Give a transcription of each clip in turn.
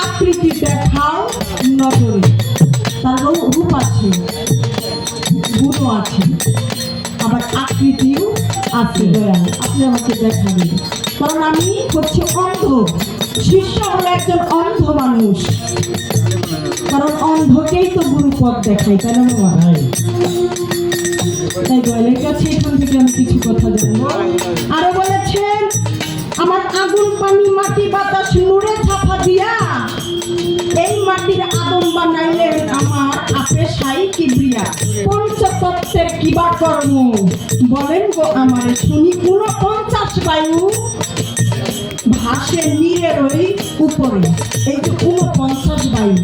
আকৃতি দেখাও নগরে, তার রূপ আছে, গুণও আছে, আবার আকৃতিও আছে। দয়াল আপনি আমাকে দেখাবেন, কারণ আমি হচ্ছে অন্ধ, শিষ্য হলো একজন অন্ধ মানুষ, কারণ অন্ধকেই তো গুরুপদ দেখাই, তাই না বাবা? তাই দয়ালের কাছে এখান থেকে আমি কিছু কথা জানবো। আরো বলেছেন, আমার আগুন পানি মাটি বাতাস নূরে ছাপা দিয়া এই মাটির আদম বানাইলেন আমার আপে সাই কিবরিয়া। পঞ্চতত্ত্বের কিবা কর্ম বলেন গো আমারে শুনি, 49 বায়ু ভাসে নীরের ওই উপরে। এই যে 49 বায়ু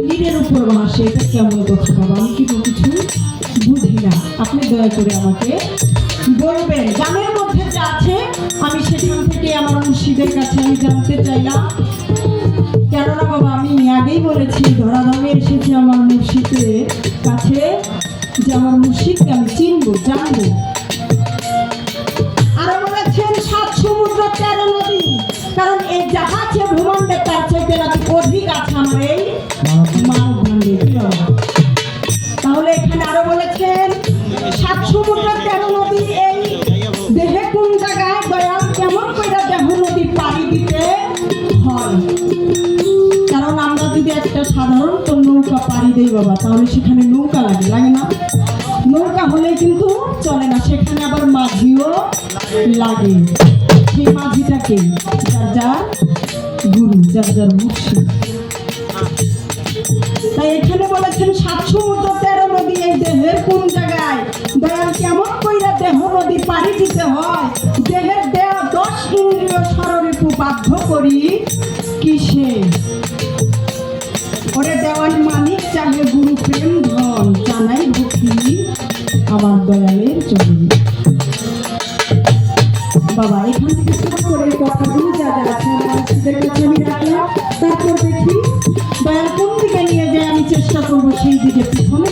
নীরের উপর ভাসে, এটা কেমন কথা বাবা? আমি কিন্তু কিছু বুঝি না, আপনি দয়া করে আমাকে বলবেন। গানের মধ্যে যা আছে আমি সেখান থেকে আমার মুর্শিদের কাছে আমি জানতে চাইলাম। কেননা বাবা আমি আগেই বলেছি, ধরাধামে এসেছি আমার মুর্শিদের কাছে, যে আমার মুর্শিদকে আমি চিনবো, জানবো। আরো বলেছেন 7 সমুদ্র 13 নদী, কারণ এই জাহাজে ভ্রমণে তার চাইতে নাকি অধিক আছে আমার এই মানব ভাণ্ডে। তাহলে এখানে আরো বলেছেন 7 সমুদ্র 13 নদী, এই দেহে কোন জায়গায় দয়াল কেমন কইরা দেহ নদী পাড়ি দিতে হয়? কারণ আমরা যদি একটা সাধারণত নৌকা পাড়ি দেই বাবা, তাহলে সেখানে নৌকা লাগে, লাগে না? নৌকা হলে কিন্তু চলে না, সেখানে আবার মাঝিও লাগে। সেই মাঝিটাকে যার যার গুরু, যার যার মুর্শিদ। তাই এখানে বলেছেন 7 সমুদ্র 13 নদী, এই দেহের কোন জায়গায় দয়াল কেমন কইরা দেহ নদী পাড়ি দিতে হয়? দেহের দেহ 10 ইন্দ্রিয় ষড়রিপু বাধ্য করি কিসে? ওরে দেওয়ান মানিক চাহে গুরু প্রেম ধন, জানাই ভক্তি আমার দয়ালের চরণে। বাবা এখান থেকে শুরু করে কথাগুলো যা যা আছে মানুষদের কাছে আমি রাখলাম, তারপর দেখি দয়াল কোন দিকে নিয়ে যায়, আমি চেষ্টা করবো সেই দিকে পিছনে